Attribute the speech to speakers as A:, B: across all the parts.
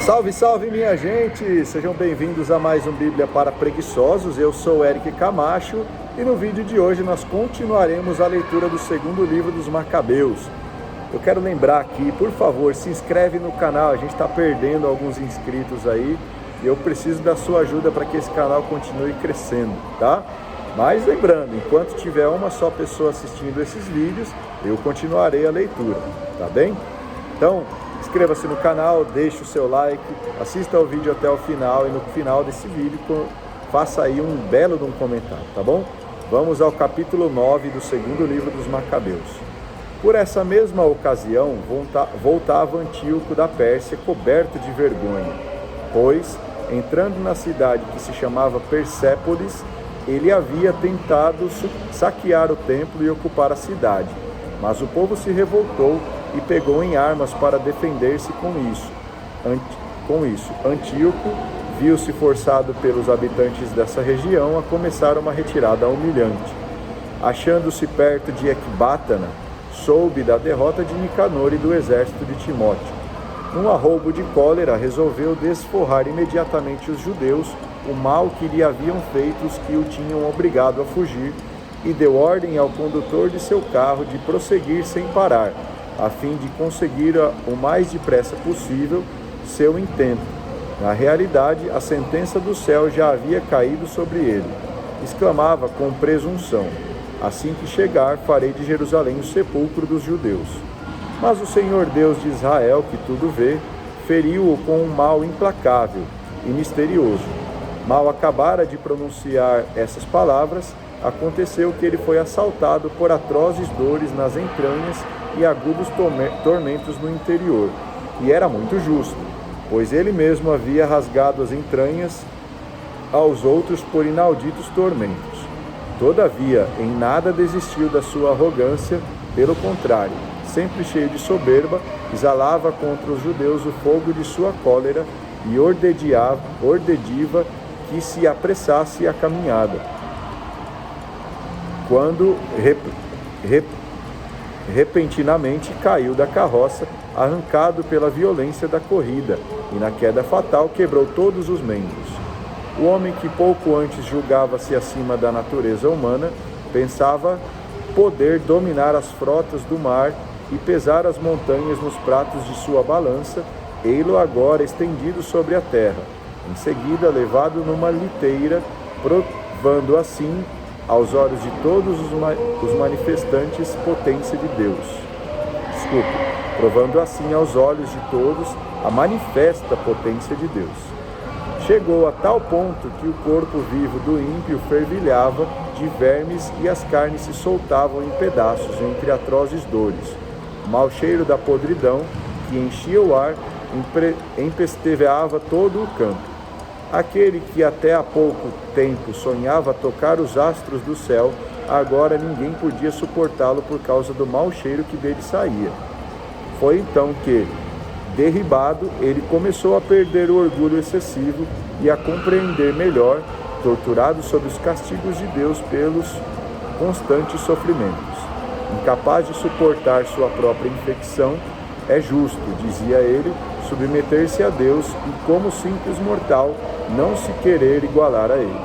A: Salve, salve minha gente! Sejam bem-vindos a mais um Bíblia para Preguiçosos. Eu sou Eric Camacho e no vídeo de hoje nós continuaremos a leitura do segundo livro dos Macabeus. Eu quero lembrar aqui, por favor, se inscreve no canal, a gente está perdendo alguns inscritos aí e eu preciso da sua ajuda para que esse canal continue crescendo, tá? Mas lembrando, enquanto tiver uma só pessoa assistindo esses vídeos, eu continuarei a leitura, tá bem? Então, inscreva-se no canal, deixe o seu like, assista ao vídeo até o final e no final desse vídeo faça aí um belo de um comentário, tá bom? Vamos ao capítulo 9 do segundo livro dos Macabeus. Por essa mesma ocasião, voltava Antíoco da Pérsia coberto de vergonha, pois, entrando na cidade que se chamava Persépolis, ele havia tentado saquear o templo e ocupar a cidade, mas o povo se revoltou e pegou em armas para defender-se com isso. Antíoco viu-se forçado pelos habitantes dessa região a começar uma retirada humilhante. Achando-se perto de Ecbátana, soube da derrota de Nicanor e do exército de Timóteo. Num arroubo de cólera, resolveu desforrar imediatamente os judeus o mal que lhe haviam feito os que o tinham obrigado a fugir, e deu ordem ao condutor de seu carro de prosseguir sem parar, a fim de conseguir o mais depressa possível seu intento. Na realidade, a sentença do céu já havia caído sobre ele. Exclamava com presunção: assim que chegar, farei de Jerusalém o sepulcro dos judeus. Mas o Senhor Deus de Israel, que tudo vê, feriu-o com um mal implacável e misterioso. Mal acabara de pronunciar essas palavras, aconteceu que ele foi assaltado por atrozes dores nas entranhas e agudos tormentos no interior. E era muito justo, pois ele mesmo havia rasgado as entranhas aos outros por inauditos tormentos. Todavia, em nada desistiu da sua arrogância, pelo contrário, sempre cheio de soberba, exalava contra os judeus o fogo de sua cólera e ordediva que se apressasse a caminhada. Quando repentinamente caiu da carroça, arrancado pela violência da corrida, e na queda fatal quebrou todos os membros. O homem que pouco antes julgava-se acima da natureza humana, pensava poder dominar as frotas do mar e pesar as montanhas nos pratos de sua balança, ei-lo agora estendido sobre a terra, em seguida levado numa liteira, provando assim aos olhos de todos os manifestantes potência de Deus. Provando assim aos olhos de todos a manifesta potência de Deus. Chegou a tal ponto que o corpo vivo do ímpio fervilhava de vermes e as carnes se soltavam em pedaços entre atrozes dores. O mau cheiro da podridão, que enchia o ar, empesteava todo o campo. Aquele que até há pouco tempo sonhava tocar os astros do céu, agora ninguém podia suportá-lo por causa do mau cheiro que dele saía. Foi então que, derribado, ele começou a perder o orgulho excessivo e a compreender melhor, torturado sob os castigos de Deus pelos constantes sofrimentos. Incapaz de suportar sua própria infecção, é justo, dizia ele, submeter-se a Deus e, como simples mortal, não se querer igualar a ele.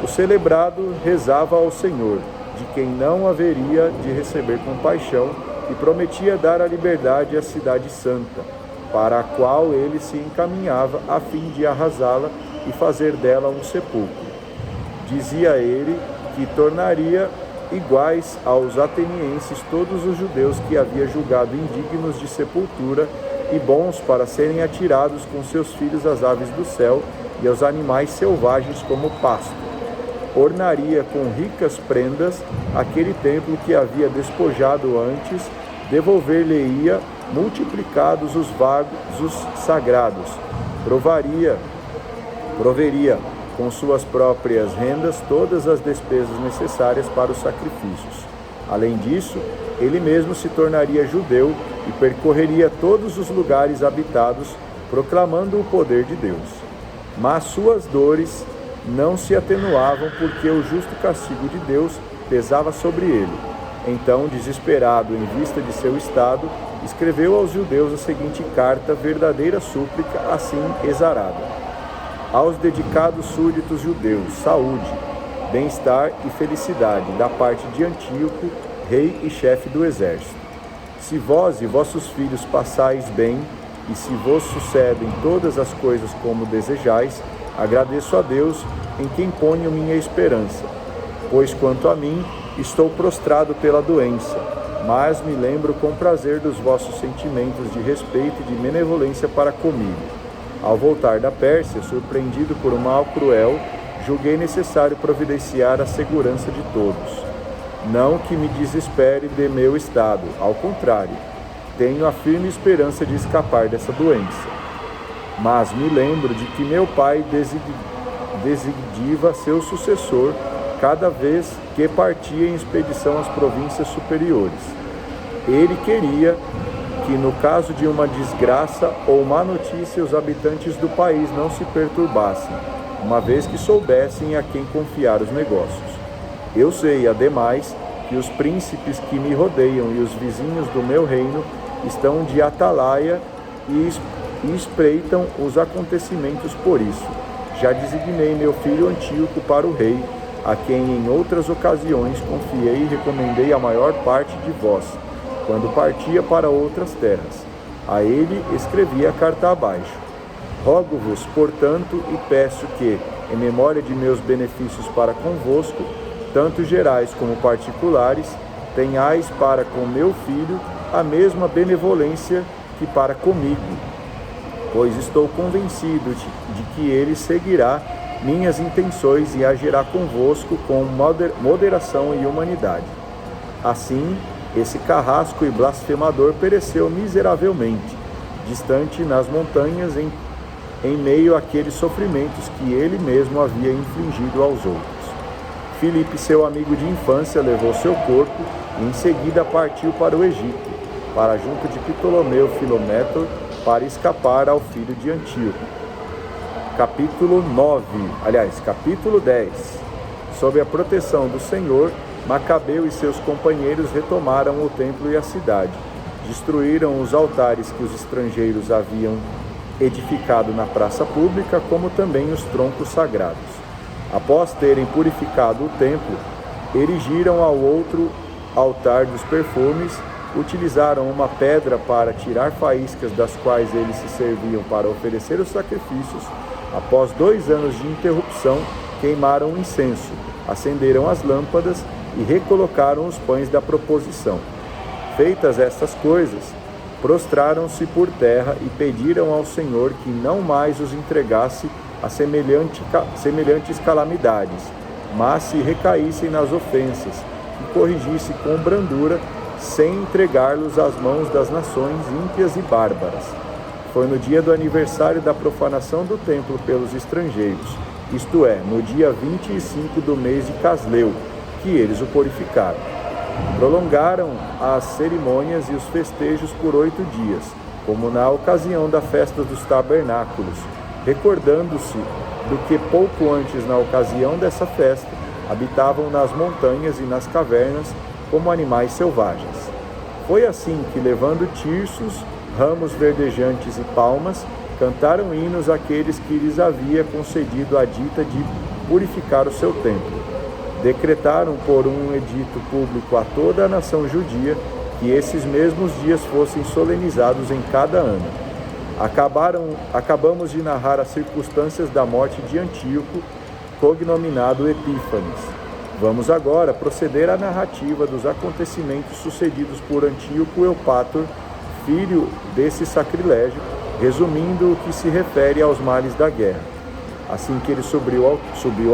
A: O celebrado rezava ao Senhor, de quem não haveria de receber compaixão, e prometia dar a liberdade à cidade santa, para a qual ele se encaminhava a fim de arrasá-la e fazer dela um sepulcro. Dizia ele que tornaria iguais aos atenienses todos os judeus que havia julgado indignos de sepultura e bons para serem atirados com seus filhos às aves do céu e aos animais selvagens como pasto. Ornaria com ricas prendas aquele templo que havia despojado antes, devolver-lhe-ia multiplicados os vasos sagrados, proveria com suas próprias rendas todas as despesas necessárias para os sacrifícios. Além disso, ele mesmo se tornaria judeu e percorreria todos os lugares habitados, proclamando o poder de Deus. Mas suas dores não se atenuavam, porque o justo castigo de Deus pesava sobre ele. Então, desesperado em vista de seu estado, escreveu aos judeus a seguinte carta, verdadeira súplica, assim exarada: aos dedicados súditos judeus, saúde, bem-estar e felicidade, da parte de Antíoco, rei e chefe do exército. Se vós e vossos filhos passais bem, e se vos sucedem todas as coisas como desejais, agradeço a Deus, em quem ponho minha esperança. Pois quanto a mim, estou prostrado pela doença, mas me lembro com prazer dos vossos sentimentos de respeito e de benevolência para comigo. Ao voltar da Pérsia, surpreendido por um mal cruel, julguei necessário providenciar a segurança de todos. Não que me desespere de meu estado, ao contrário, tenho a firme esperança de escapar dessa doença. Mas me lembro de que meu pai desigdiva seu sucessor cada vez que partia em expedição às províncias superiores. Ele queria que, no caso de uma desgraça ou má notícia, os habitantes do país não se perturbassem, uma vez que soubessem a quem confiar os negócios. Eu sei, ademais, que os príncipes que me rodeiam e os vizinhos do meu reino estão de atalaia e espreitam os acontecimentos por isso. Já designei meu filho Antíoco para o rei, a quem em outras ocasiões confiei e recomendei a maior parte de vós, quando partia para outras terras. A ele escrevi a carta abaixo. Rogo-vos, portanto, e peço que, em memória de meus benefícios para convosco, tanto gerais como particulares, tenhais para com meu filho a mesma benevolência que para comigo, pois estou convencido de que ele seguirá minhas intenções e agirá convosco com moderação e humanidade. Assim, esse carrasco e blasfemador pereceu miseravelmente, distante nas montanhas, em meio àqueles sofrimentos que ele mesmo havia infligido aos outros. Filipe, seu amigo de infância, levou seu corpo e em seguida partiu para o Egito, para junto de Ptolomeu Filometor, para escapar ao filho de Antíoco. Capítulo 10. Sob a proteção do Senhor, Macabeu e seus companheiros retomaram o templo e a cidade. Destruíram os altares que os estrangeiros haviam edificado na praça pública, como também os troncos sagrados. Após terem purificado o templo, erigiram ao outro altar dos perfumes, utilizaram uma pedra para tirar faíscas das quais eles se serviam para oferecer os sacrifícios. Após 2 anos de interrupção, queimaram o incenso, acenderam as lâmpadas e recolocaram os pães da proposição. Feitas estas coisas, prostraram-se por terra e pediram ao Senhor que não mais os entregasse a semelhantes calamidades, mas se recaíssem nas ofensas e corrigisse com brandura, sem entregá-los às mãos das nações ímpias e bárbaras. Foi no dia do aniversário da profanação do templo pelos estrangeiros, isto é, no dia 25 do mês de Casleu, que eles o purificaram. Prolongaram as cerimônias e os festejos por 8 dias, como na ocasião da festa dos tabernáculos, recordando-se do que pouco antes, na ocasião dessa festa, habitavam nas montanhas e nas cavernas como animais selvagens. Foi assim que, levando tirsos, ramos verdejantes e palmas, cantaram hinos àqueles que lhes havia concedido a dita de purificar o seu templo. Decretaram por um edito público a toda a nação judia que esses mesmos dias fossem solenizados em cada ano. Acabamos de narrar as circunstâncias da morte de Antíoco, cognominado Epífanes. Vamos agora proceder à narrativa dos acontecimentos sucedidos por Antíoco Eupátor, filho desse sacrilégio, resumindo o que se refere aos males da guerra. Assim que ele subiu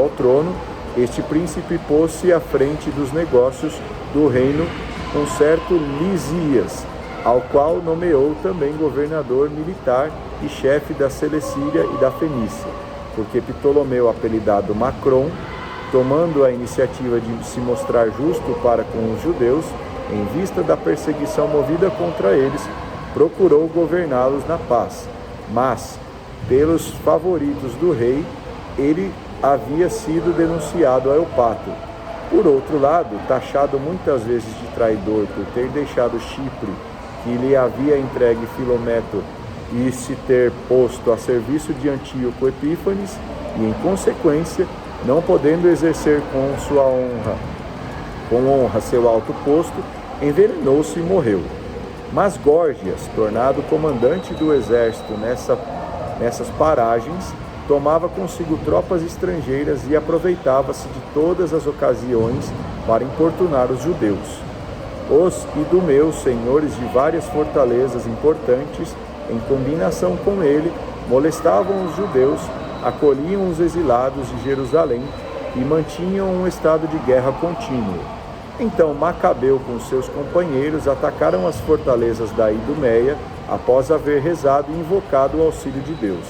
A: ao trono, este príncipe pôs-se à frente dos negócios do reino com certo Lisias, ao qual nomeou também governador militar e chefe da Celecíria e da Fenícia, porque Ptolomeu, apelidado Macron, tomando a iniciativa de se mostrar justo para com os judeus, em vista da perseguição movida contra eles, procurou governá-los na paz. Mas, pelos favoritos do rei, ele havia sido denunciado a Eupátor. Por outro lado, taxado muitas vezes de traidor por ter deixado Chipre que lhe havia entregue Filometo e se ter posto a serviço de Antíoco Epífanes, e em consequência, não podendo exercer com honra seu alto posto, envenenou-se e morreu. Mas Górgias, tornado comandante do exército nessas paragens, tomava consigo tropas estrangeiras e aproveitava-se de todas as ocasiões para importunar os judeus. Os idumeus, senhores de várias fortalezas importantes, em combinação com ele, molestavam os judeus, acolhiam os exilados de Jerusalém e mantinham um estado de guerra contínuo. Então Macabeu com seus companheiros atacaram as fortalezas da Idumeia após haver rezado e invocado o auxílio de Deus.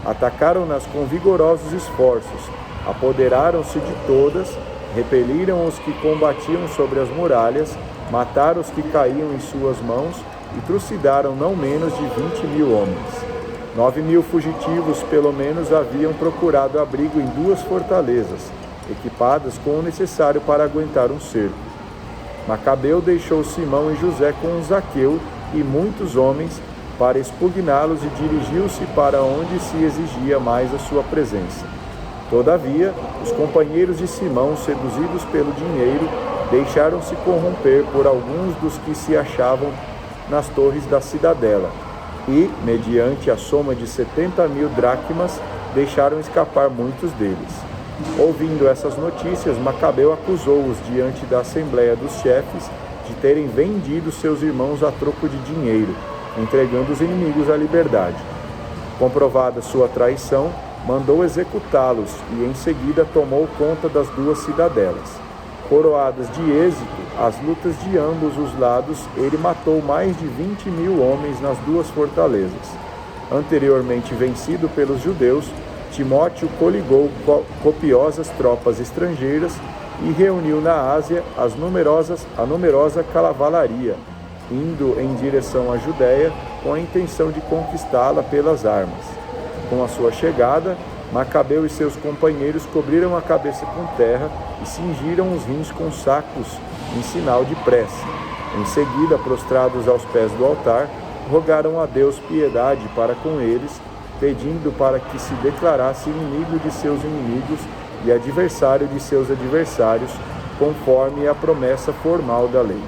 A: Atacaram-nas com vigorosos esforços, apoderaram-se de todas, repeliram os que combatiam sobre as muralhas, mataram os que caíam em suas mãos e trucidaram não menos de 20.000 homens. 9.000 fugitivos, pelo menos, haviam procurado abrigo em 2 fortalezas, equipadas com o necessário para aguentar um cerco. Macabeu deixou Simão e José com Zaqueu e muitos homens para expugná-los e dirigiu-se para onde se exigia mais a sua presença. Todavia, os companheiros de Simão, seduzidos pelo dinheiro, deixaram-se corromper por alguns dos que se achavam nas torres da cidadela e, mediante a soma de 70.000 dracmas, deixaram escapar muitos deles. Ouvindo essas notícias, Macabeu acusou-os diante da assembleia dos chefes de terem vendido seus irmãos a troco de dinheiro, entregando os inimigos à liberdade. Comprovada sua traição, mandou executá-los e em seguida tomou conta das 2 cidadelas. Coroadas de êxito as lutas de ambos os lados, ele matou mais de 20.000 homens nas 2 fortalezas. Anteriormente vencido pelos judeus, Timóteo coligou copiosas tropas estrangeiras e reuniu na Ásia a numerosa cavalaria, indo em direção à Judéia com a intenção de conquistá-la pelas armas. Com a sua chegada, Macabeu e seus companheiros cobriram a cabeça com terra e cingiram os rins com sacos em sinal de prece. Em seguida, prostrados aos pés do altar, rogaram a Deus piedade para com eles, pedindo para que se declarasse inimigo de seus inimigos e adversário de seus adversários, conforme a promessa formal da lei.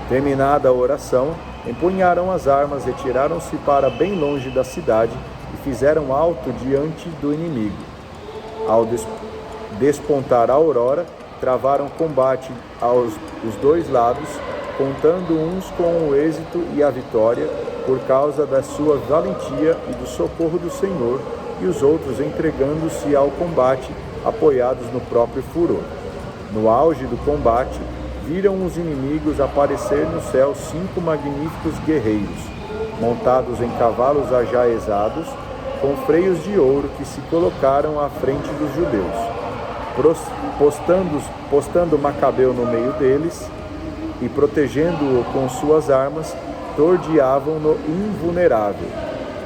A: Terminada a oração, empunharam as armas, retiraram-se para bem longe da cidade e fizeram alto diante do inimigo. Ao despontar a aurora, travaram combate os 2 lados, contando uns com o êxito e a vitória, por causa da sua valentia e do socorro do Senhor, e os outros entregando-se ao combate, apoiados no próprio furor. No auge do combate, viram os inimigos aparecer no céu 5 magníficos guerreiros, montados em cavalos ajaezados, com freios de ouro que se colocaram à frente dos judeus. Postando Macabeu no meio deles e protegendo-o com suas armas, tordeavam-no invulnerável.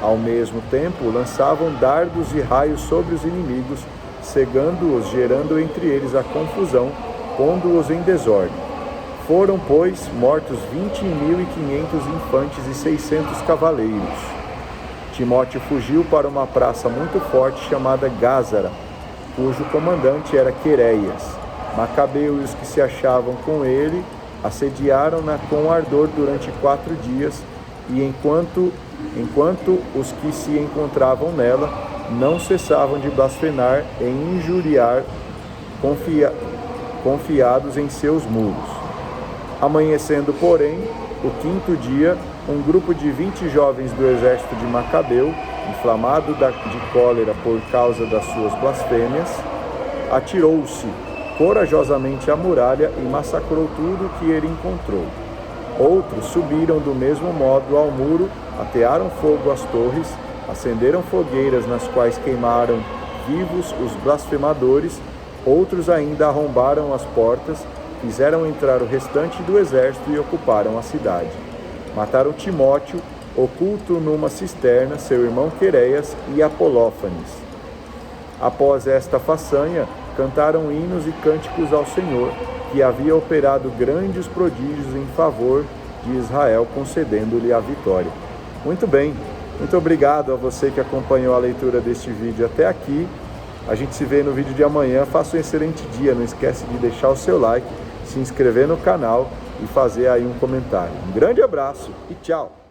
A: Ao mesmo tempo, lançavam dardos e raios sobre os inimigos, cegando-os, gerando entre eles a confusão, pondo-os em desordem. Foram, pois, mortos 20.500 infantes e 600 cavaleiros. Timóteo fugiu para uma praça muito forte chamada Gázara, cujo comandante era Queréias. Macabeu e os que se achavam com ele assediaram-na com ardor durante 4 dias, e enquanto os que se encontravam nela não cessavam de blasfemar e injuriar, confiados em seus muros. Amanhecendo, porém, o 5º dia, um grupo de 20 jovens do exército de Macabeu, inflamado de cólera por causa das suas blasfêmias, atirou-se corajosamente à muralha e massacrou tudo o que ele encontrou. Outros subiram do mesmo modo ao muro, atearam fogo às torres, acenderam fogueiras nas quais queimaram vivos os blasfemadores. Outros ainda arrombaram as portas, fizeram entrar o restante do exército e ocuparam a cidade. Mataram Timóteo, oculto numa cisterna, seu irmão Queréias e Apolófanes. Após esta façanha, cantaram hinos e cânticos ao Senhor, que havia operado grandes prodígios em favor de Israel, concedendo-lhe a vitória. Muito bem, muito obrigado a você que acompanhou a leitura deste vídeo até aqui. A gente se vê no vídeo de amanhã. Faça um excelente dia. Não esquece de deixar o seu like, se inscrever no canal e fazer aí um comentário. Um grande abraço e tchau!